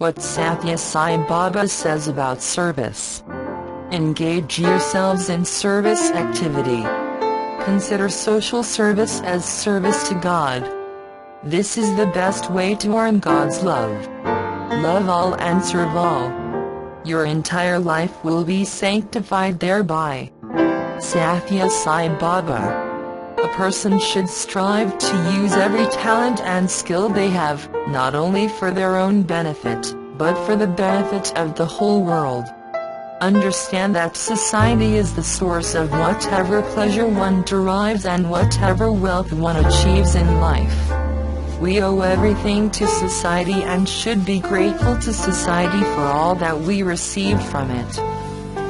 what Sathya Sai Baba says about service. Engage yourselves in service activity. Consider social service as service to God. This is the best way to earn God's love. Love all and serve all. Your entire life will be sanctified thereby. Sathya Sai Baba. A person should strive to use every talent and skill they have, not only for their own benefit, but for the benefit of the whole world. Understand that society is the source of whatever pleasure one derives and whatever wealth one achieves in life. We owe everything to society and should be grateful to society for all that we received from it.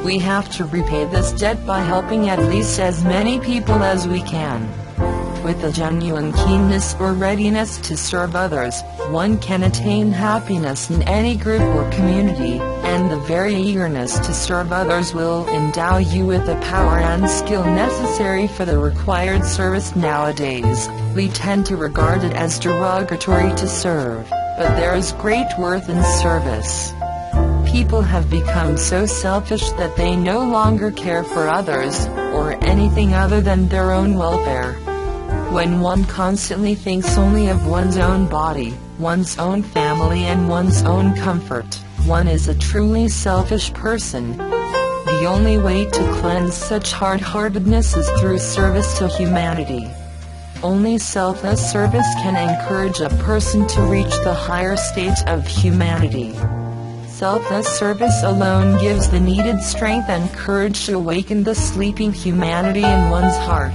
We have to repay this debt by helping at least as many people as we can. With a genuine keenness or readiness to serve others, one can attain happiness in any group or community, and the very eagerness to serve others will endow you with the power and skill necessary for the required service. Nowadays, we tend to regard it as derogatory to serve, but there is great worth in service. People have become so selfish that they no longer care for others, or anything other than their own welfare. When one constantly thinks only of one's own body, one's own family and one's own comfort, one is a truly selfish person. The only way to cleanse such hard-heartedness is through service to humanity. Only selfless service can encourage a person to reach the higher state of humanity. Selfless service alone gives the needed strength and courage to awaken the sleeping humanity in one's heart.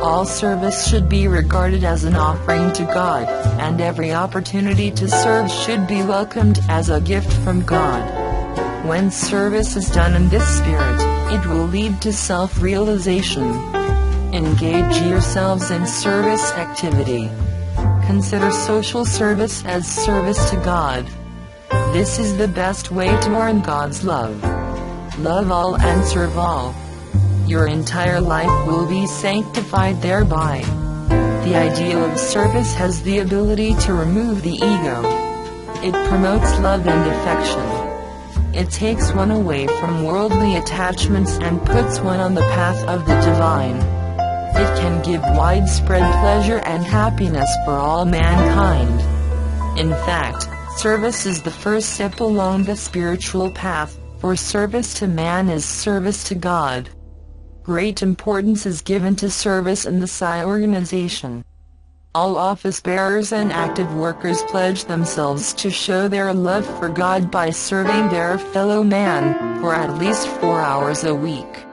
All service should be regarded as an offering to God, and every opportunity to serve should be welcomed as a gift from God. When service is done in this spirit, it will lead to self-realization. Engage yourselves in service activity. Consider social service as service to God. This is the best way to earn God's love. Love all and serve all. Your entire life will be sanctified thereby. The ideal of service has the ability to remove the ego. It promotes love and affection. It takes one away from worldly attachments and puts one on the path of the divine. It can give widespread pleasure and happiness for all mankind. In fact, service is the first step along the spiritual path, for service to man is service to God. Great importance is given to service in the Sai organization. All office bearers and active workers pledge themselves to show their love for God by serving their fellow man, for at least 4 hours a week.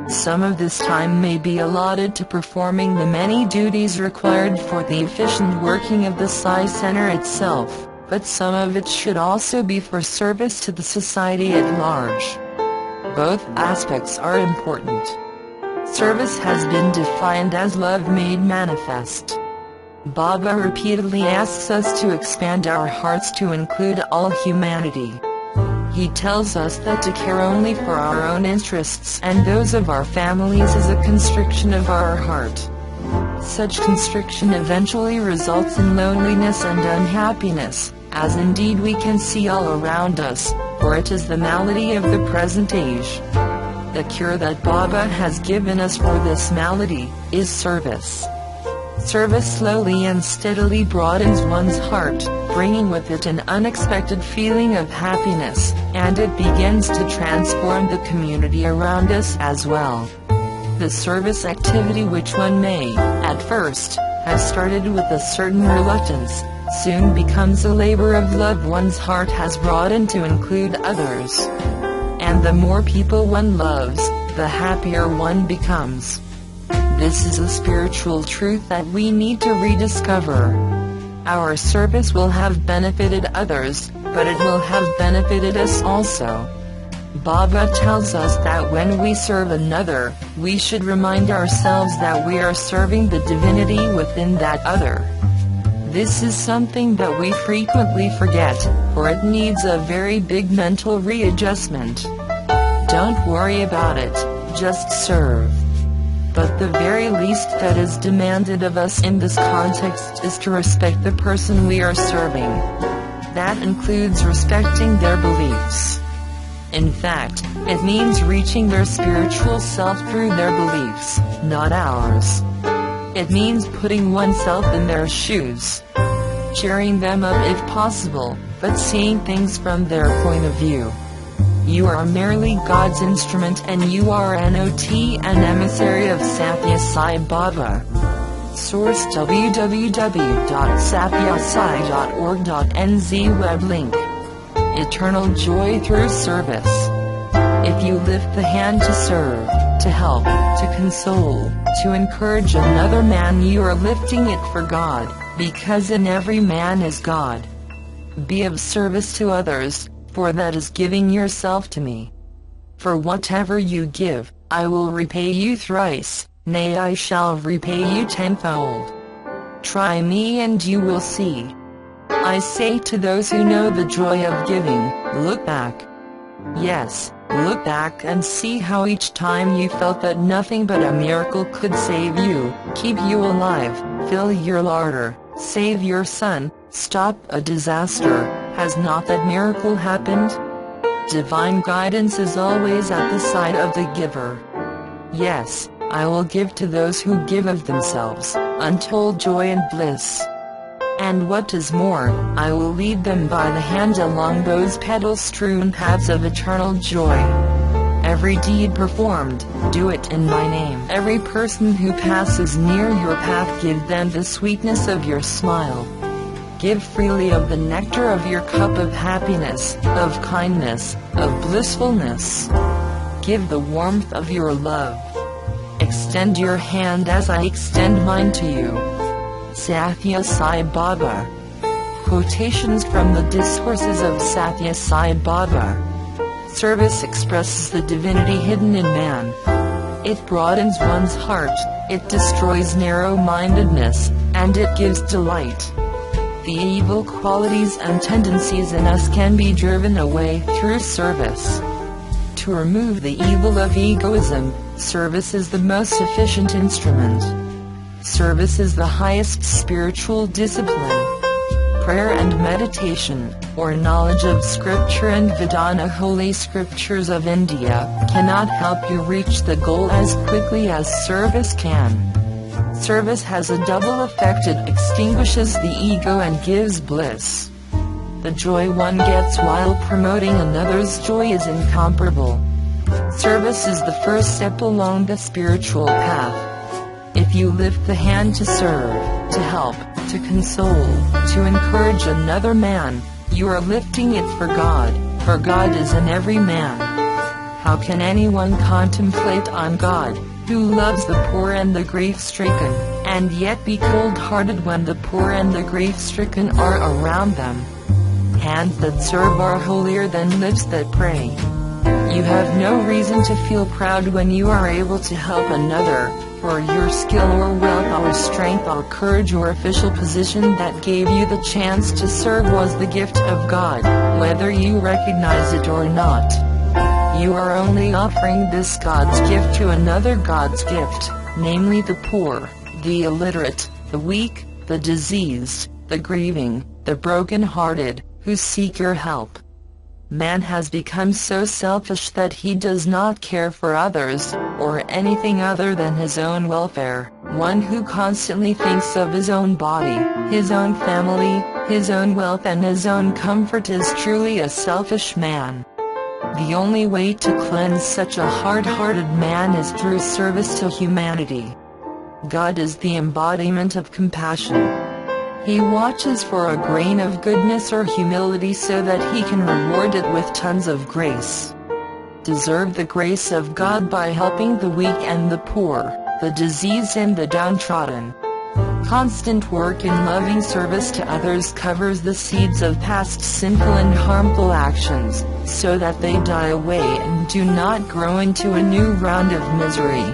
Some of this time may be allotted to performing the many duties required for the efficient working of the Sai Center itself, but some of it should also be for service to the society at large. Both aspects are important. Service has been defined as love made manifest. Baba repeatedly asks us to expand our hearts to include all humanity. He tells us that to care only for our own interests and those of our families is a constriction of our heart. Such constriction eventually results in loneliness and unhappiness, as indeed we can see all around us, for it is the malady of the present age. The cure that Baba has given us for this malady is service. Service slowly and steadily broadens one's heart, bringing with it an unexpected feeling of happiness, and it begins to transform the community around us as well. The service activity, which one may, at first, have started with a certain reluctance, soon becomes a labor of love one's heart has broadened to include others. And the more people one loves, the happier one becomes. This is a spiritual truth that we need to rediscover. Our service will have benefited others, but it will have benefited us also. Baba tells us that when we serve another, we should remind ourselves that we are serving the divinity within that other. This is something that we frequently forget, for it needs a very big mental readjustment. Don't worry about it, just serve. But the very least that is demanded of us in this context is to respect the person we are serving. That includes respecting their beliefs. In fact, it means reaching their spiritual self through their beliefs, not ours. It means putting oneself in their shoes, cheering them up if possible, but seeing things from their point of view. You are merely God's instrument, and you are not an emissary of Sathya Sai Baba. Source: www.sathyasai.org.nz. Web link. Eternal joy through service. If you lift the hand to serve, to help, to console, to encourage another man, you are lifting it for God, because in every man is God. Be of service to others, for that is giving yourself to me. For whatever you give, I will repay you thrice, nay, I shall repay you tenfold. Try me and you will see. I say to those who know the joy of giving, look back. Yes, look back and see how each time you felt that nothing but a miracle could save you, keep you alive, fill your larder, save your son, stop a disaster, has not that miracle happened? Divine guidance is always at the side of the giver. Yes, I will give to those who give of themselves, untold joy and bliss. And what is more, I will lead them by the hand along those petal-strewn paths of eternal joy. Every deed performed, do it in my name. Every person who passes near your path, give them the sweetness of your smile. Give freely of the nectar of your cup of happiness, of kindness, of blissfulness. Give the warmth of your love. Extend your hand as I extend mine to you. Sathya Sai Baba. Quotations from the discourses of Sathya Sai Baba. Service expresses the divinity hidden in man. It broadens one's heart, it destroys narrow-mindedness, and it gives delight. The evil qualities and tendencies in us can be driven away through service. To remove the evil of egoism, service is the most efficient instrument. Service is the highest spiritual discipline. Prayer and meditation, or knowledge of scripture and Vedana, holy scriptures of India, cannot help you reach the goal as quickly as service can. Service has a double effect: it extinguishes the ego and gives bliss. The joy one gets while promoting another's joy is incomparable. Service is the first step along the spiritual path. If you lift the hand to serve, to help, to console, to encourage another man, you are lifting it for God is in every man. How can anyone contemplate on God, who loves the poor and the grief-stricken, and yet be cold-hearted when the poor and the grief-stricken are around them? Hands that serve are holier than lips that pray. You have no reason to feel proud when you are able to help another, for your skill or wealth or strength or courage or official position that gave you the chance to serve was the gift of God, whether you recognize it or not. You are only offering this God's gift to another God's gift, namely the poor, the illiterate, the weak, the diseased, the grieving, the broken-hearted, who seek your help. Man has become so selfish that he does not care for others, or anything other than his own welfare. One who constantly thinks of his own body, his own family, his own wealth and his own comfort is truly a selfish man. The only way to cleanse such a hard-hearted man is through service to humanity. God is the embodiment of compassion. He watches for a grain of goodness or humility so that he can reward it with tons of grace. Deserve the grace of God by helping the weak and the poor, the diseased and the downtrodden. Constant work in loving service to others covers the seeds of past sinful and harmful actions, so that they die away and do not grow into a new round of misery.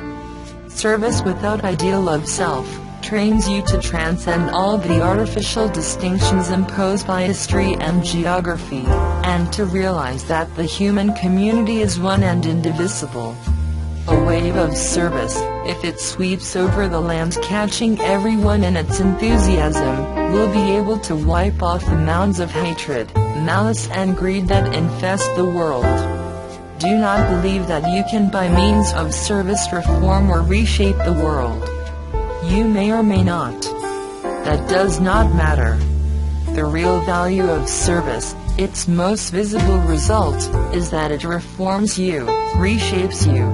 Service without ideal of self trains you to transcend all the artificial distinctions imposed by history and geography, and to realize that the human community is one and indivisible. A wave of service, if it sweeps over the land catching everyone in its enthusiasm, will be able to wipe off the mounds of hatred, malice and greed that infest the world. Do not believe that you can by means of service reform or reshape the world. You may or may not. That does not matter. The real value of service, its most visible result, is that it reforms you, reshapes you.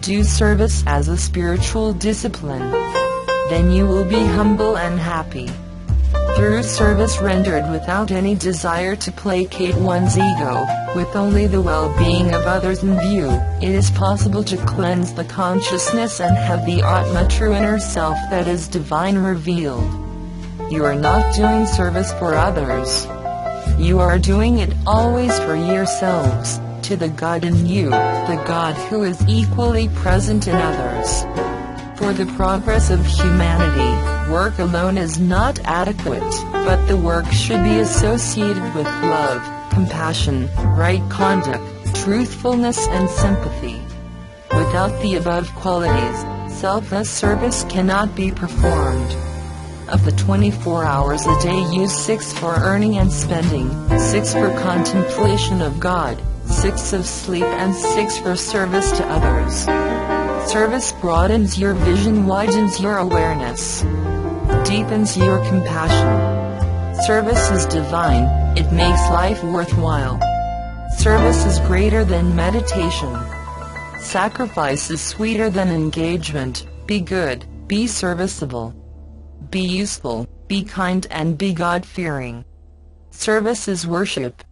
Do service as a spiritual discipline. Then you will be humble and happy. Through service rendered without any desire to placate one's ego, with only the well-being of others in view, it is possible to cleanse the consciousness and have the Atma true inner self that is divine revealed. You are not doing service for others. You are doing it always for yourselves, to the God in you, the God who is equally present in others. For the progress of humanity, work alone is not adequate, but the work should be associated with love, compassion, right conduct, truthfulness and sympathy. Without the above qualities, selfless service cannot be performed. Of the 24 hours a day, use 6 for earning and spending, 6 for contemplation of God, 6 of sleep and 6 for service to others. Service broadens your vision, widens your awareness, deepens your compassion. Service is divine, it makes life worthwhile. Service is greater than meditation. Sacrifice is sweeter than engagement. Be good, be serviceable. Be useful, be kind and be God-fearing. Service is worship.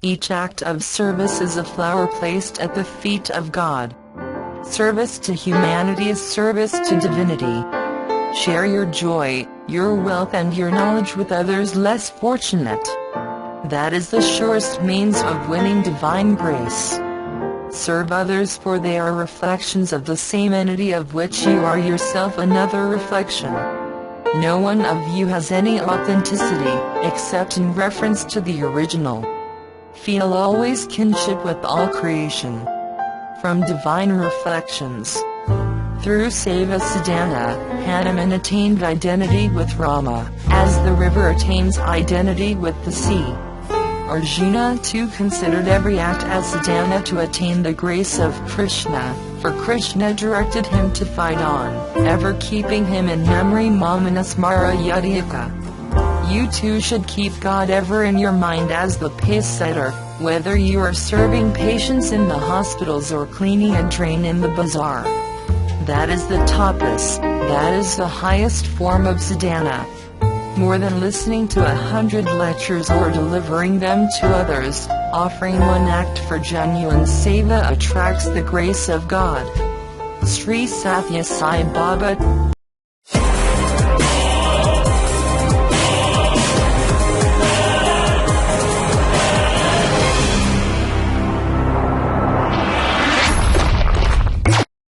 Each act of service is a flower placed at the feet of God. Service to humanity is service to divinity. Share your joy, your wealth and your knowledge with others less fortunate. That is the surest means of winning divine grace. Serve others, for they are reflections of the same entity of which you are yourself another reflection. No one of you has any authenticity, except in reference to the original. Feel always kinship with all creation. From Divine Reflections. Through Seva Sadhana, Hanuman attained identity with Rama, as the river attains identity with the sea. Arjuna too considered every act as sadhana to attain the grace of Krishna, for Krishna directed him to fight on, ever keeping him in memory. Mamanasmara Yadhyaka. You too should keep God ever in your mind as the pace setter, whether you are serving patients in the hospitals or cleaning a drain in the bazaar. That is the tapas, that is the highest form of sadhana. More than listening to 100 lectures or delivering them to others, offering one act for genuine seva attracts the grace of God. Sri Sathya Sai Baba